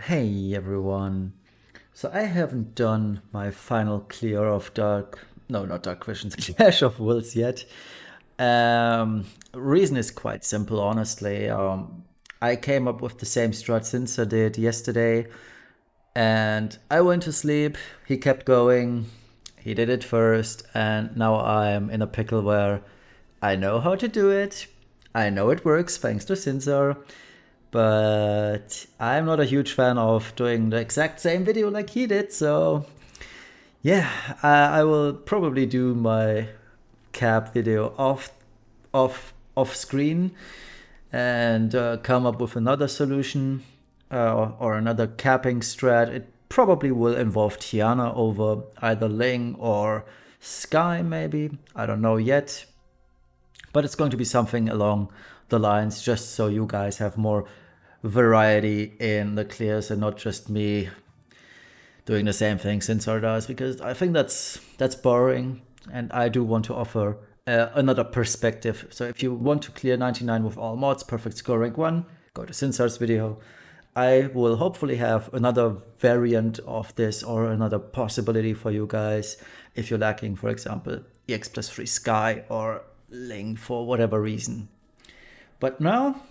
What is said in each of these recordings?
Hey everyone. So I haven't done my final clear of not Dark Visions, Clash of Wills yet. Reason is quite simple, honestly. I came up with the same strat since I did yesterday, and I went to sleep. He kept going. He did it first, and now I'm in a pickle where I know how to do it. I know it works thanks to Cinsar, but I'm not a huge fan of doing the exact same video like he did. So yeah, I will probably do my cap video off screen and come up with another solution or another capping strat. It probably will involve Tiana over either Ling or Sky, maybe. I don't know yet. But it's going to be something along the lines, just so you guys have more variety in the clears and not just me doing the same thing Sinsar does, because I think that's boring, and I do want to offer another perspective. So if you want to clear 99 with all mods, perfect score rank 1, go to Sinsar's video. I will hopefully have another variant of this or another possibility for you guys if you're lacking, for example, EX plus 3 Sky or Ling for whatever reason. But now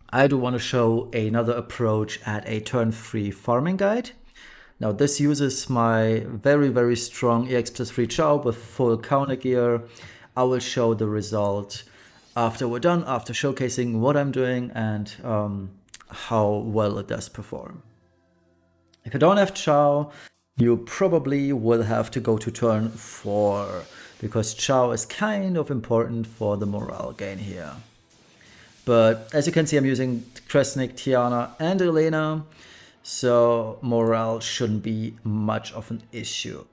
I do want to show another approach at a turn 3 farming guide. Now this uses my very strong EX plus 3 Chow with full counter gear. I will show the result after we're done, after showcasing what I'm doing and how well it does perform. If you don't have Chow, you probably will have to go to turn 4, because Chow is kind of important for the morale gain here. But as you can see, I'm using Kresnik, Tiana, and Elena, so morale shouldn't be much of an issue.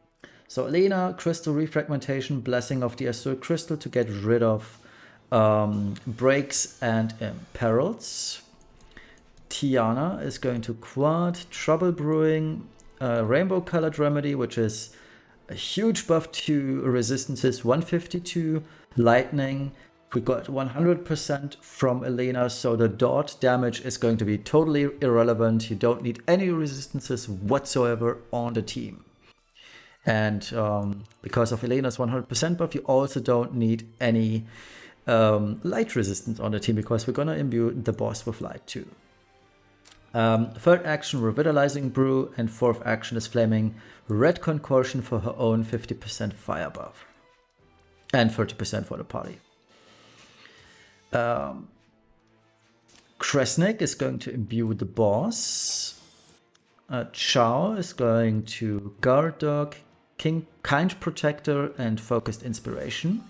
So Elena, Crystal Refragmentation, Blessing of the Azure Crystal to get rid of breaks and imperils. Tiana is going to Quad, Trouble Brewing, Rainbow Colored Remedy, which is a huge buff to resistances, 152, Lightning. We got 100% from Elena, so the dot damage is going to be totally irrelevant. You don't need any resistances whatsoever on the team. And because of Elena's 100% buff, you also don't need any light resistance on the team, because we're going to imbue the boss with light too. Third action, Revitalizing Brew, and fourth action is Flaming Red Concoction for her own 50% fire buff. And 30% for the party. Kresnik is going to imbue the boss. Chow is going to Guard Dog, Kind Protector, and Focused Inspiration.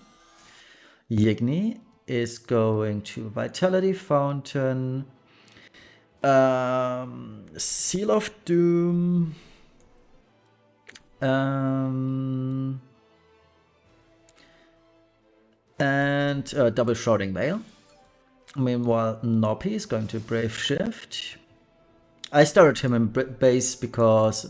Ygni is going to Vitality Fountain, Seal of Doom, and Double Shrouding Veil. Meanwhile, Noppy is going to Brave Shift. I started him in base because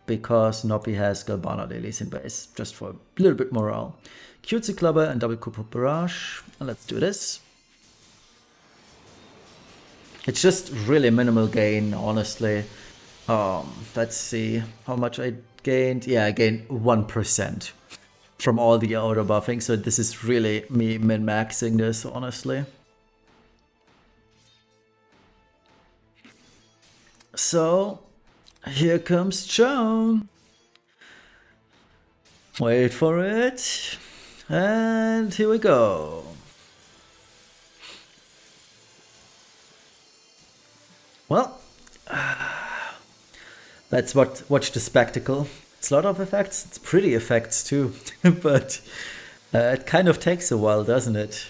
because Noppy has Galvana Lilies in base, just for a little bit morale. Cutesy Clubber and Double Kupo Barrage. Let's do this. It's just really minimal gain, honestly. Let's see how much I gained. Yeah, I gained 1% from all the auto buffing, so this is really me min-maxing this, honestly. So, here comes Chow. Wait for it. And here we go. Well, let's watch the spectacle. It's a lot of effects, it's pretty effects too, but it kind of takes a while, doesn't it?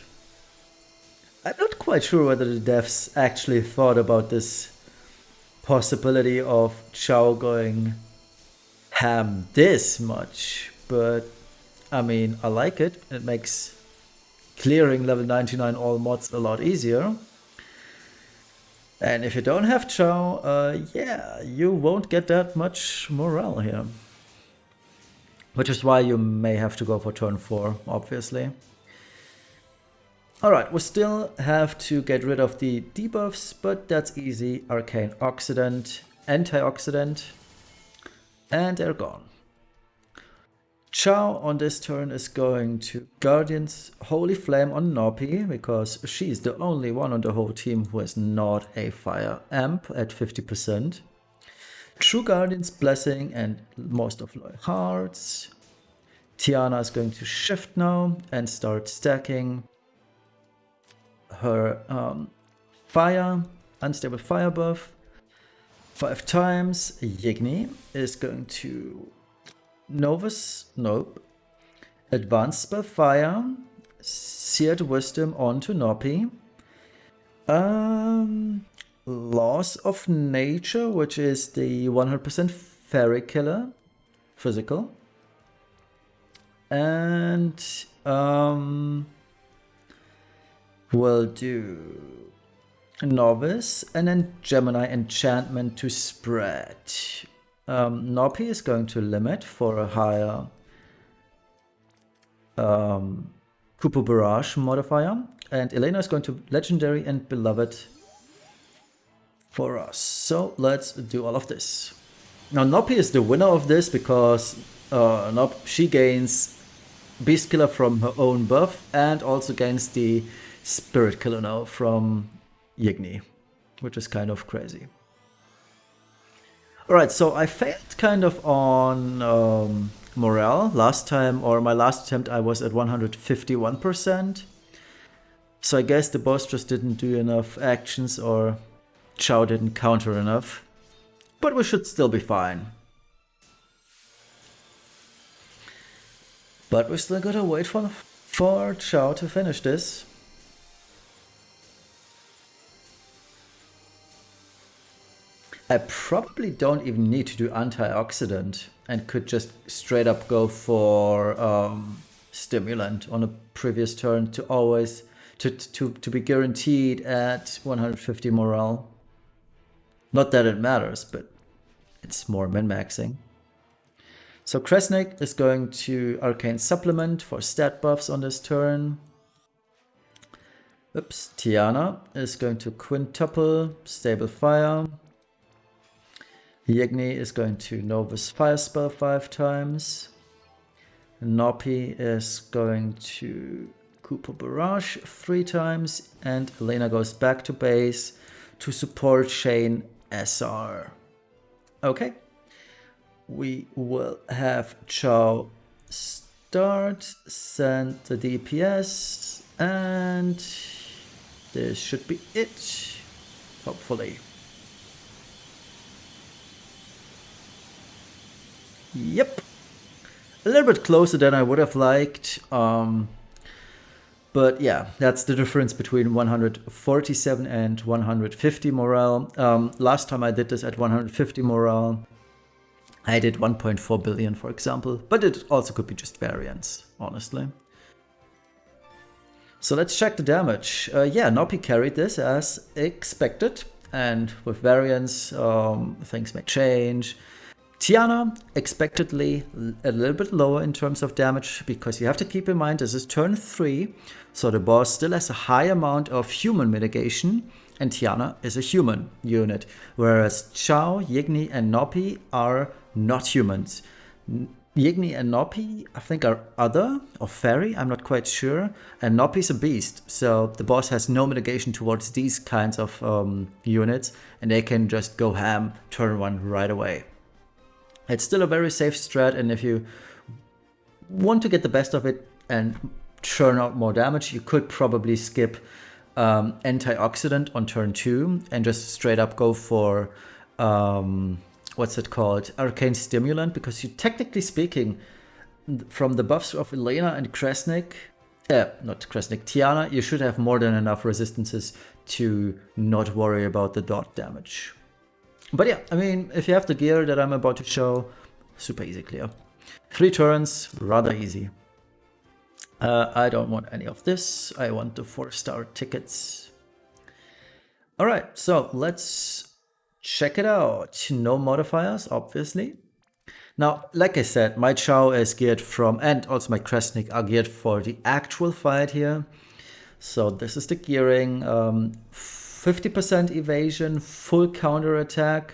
I'm not quite sure whether the devs actually thought about this possibility of Chow going ham this much, but I mean, I like it. It makes clearing level 99 all mods a lot easier. And if you don't have Chow, yeah, you won't get that much morale here. Which is why you may have to go for turn 4, obviously. Alright, we still have to get rid of the debuffs, but that's easy. Arcane Oxidant, Antioxidant, and they're gone. Chow on this turn is going to Guardian's Holy Flame on Noppy, because she's the only one on the whole team who is not a fire amp at 50%. True Guardian's Blessing and most of Loyal Hearts. Tiana is going to shift now and start stacking her unstable fire buff 5 times. Ygni is going to Advanced Spell Fire, Seared Wisdom onto Noppy. Laws of Nature, which is the 100% Fairy Killer, physical. And we'll do Novice and then Gemini Enchantment to spread. Noppy is going to limit for a higher Kupo Barrage modifier, and Elena is going to Legendary and Beloved for us. So let's do all of this. Now Noppy is the winner of this because she gains Beast Killer from her own buff and also gains the Spirit Killer now from Ygni, which is kind of crazy. Alright, so I failed kind of on morale last time, or my last attempt I was at 151%. So I guess the boss just didn't do enough actions, or Chow didn't counter enough. But we should still be fine. But we still gotta wait for Chow to finish this. I probably don't even need to do Antioxidant and could just straight up go for Stimulant on a previous turn to always to be guaranteed at 150 morale. Not that it matters, but it's more min-maxing. So Kresnik is going to Arcane Supplement for stat buffs on this turn. Oops, Tiana is going to quintuple Stable Fire. Ygni is going to Novus Fire Spell 5 times. Noppy is going to Kupo Barrage 3 times. And Elena goes back to base to support Shane SR. Okay. We will have Chow start, send the DPS, and this should be it, hopefully. Yep, a little bit closer than I would have liked, but yeah, that's the difference between 147 and 150 morale. Last time I did this at 150 morale, I did 1.4 billion, for example, but it also could be just variance, honestly. So let's check the damage. Yeah, Noppy carried this as expected, and with variance, things may change. Tiana, expectedly a little bit lower in terms of damage, because you have to keep in mind this is turn 3, so the boss still has a high amount of human mitigation, and Tiana is a human unit, whereas Chow, Ygni, and Noppy are not humans. Ygni and Noppy, I think, are other or fairy, I'm not quite sure, and Noppy's a beast, so the boss has no mitigation towards these kinds of units, and they can just go ham turn 1 right away. It's still a very safe strat, and if you want to get the best of it and churn out more damage, you could probably skip Antioxidant on turn 2 and just straight up go for what's it called, Arcane Stimulant, because you, technically speaking, from the buffs of Elena and Kresnik, Tiana, you should have more than enough resistances to not worry about the dot damage. But yeah, I mean, if you have the gear that I'm about to show, super easy clear. 3 turns, rather easy. I don't want any of this. I want the 4-star tickets. Alright, so let's check it out. No modifiers, obviously. Now, like I said, my Chow is geared from, and also my Kresnik are geared for the actual fight here. So this is the gearing. 50% evasion, full counter attack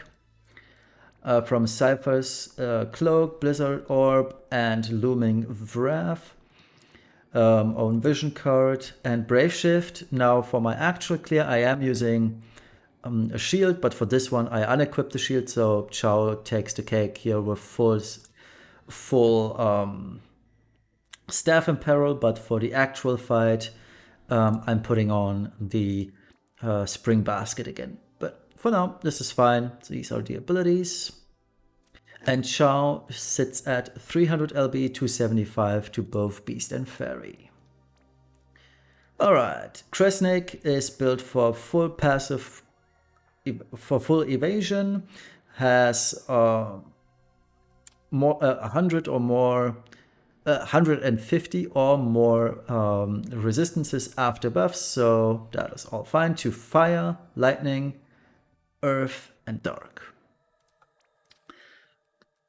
from Cypher's Cloak, Blizzard Orb, and Looming Wrath. Own Vision card and Brave Shift. Now for my actual clear, I am using a shield, but for this one I unequipped the shield, so Chow takes the cake here with full staff in peril. But for the actual fight, I'm putting on the spring basket again. But for now, this is fine. So these are the abilities. And Chow sits at 300 LB, 275 to both Beast and Fairy. Alright, Kresnik is built for full passive, for full evasion, has more 100 or more, 150 or more resistances after buffs, so that is all fine to fire, lightning, earth, and dark.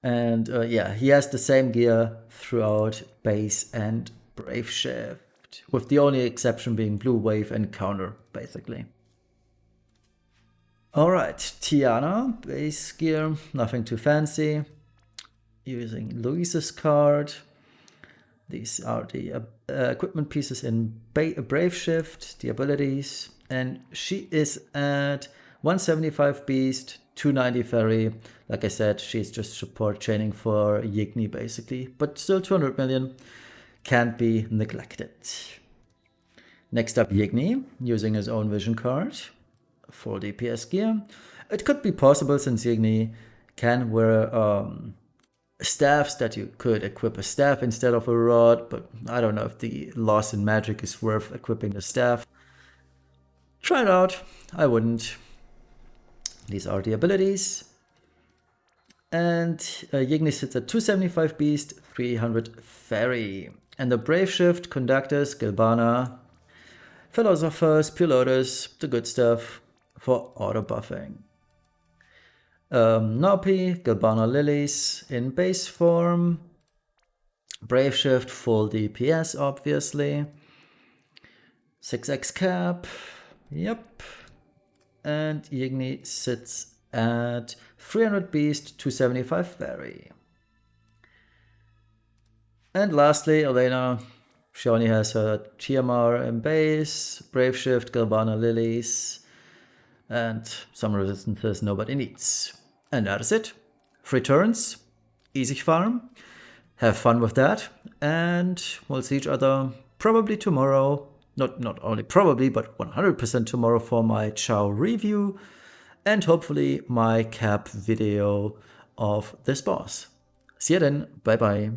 And yeah, he has the same gear throughout base and Brave Shift, with the only exception being Blue Wave and Counter, basically. Alright, Tiana, base gear, nothing too fancy. Using Louise's card. These are the equipment pieces in Brave Shift, the abilities. And she is at 175 Beast, 290 Fairy. Like I said, she's just support chaining for Ygni basically, but still 200 million, can't be neglected. Next up, Ygni, using his own vision card for DPS gear. It could be possible since Ygni can wear staffs that you could equip a staff instead of a rod, but I don't know if the loss in magic is worth equipping the staff. Try it out, I wouldn't. These are the abilities. And Ygni sits at 275 Beast, 300 Fairy. And the Brave Shift, Conductors, Gilbana, Philosophers, Pure Lotus, the good stuff for auto buffing. Noppy, Gilbana Lilies in base form. Brave Shift, full DPS obviously. 6x cap, yep. And Ygni sits at 300 Beast, 275 Fairy. And lastly, Elena. She only has her TMR in base, Brave Shift, Galvana Lilies, and some resistances nobody needs. And that is it. Free turns, easy farm, have fun with that, and we'll see each other probably tomorrow. Not only probably, but 100% tomorrow for my Chow review, and hopefully my cap video of this boss. See you then, bye bye.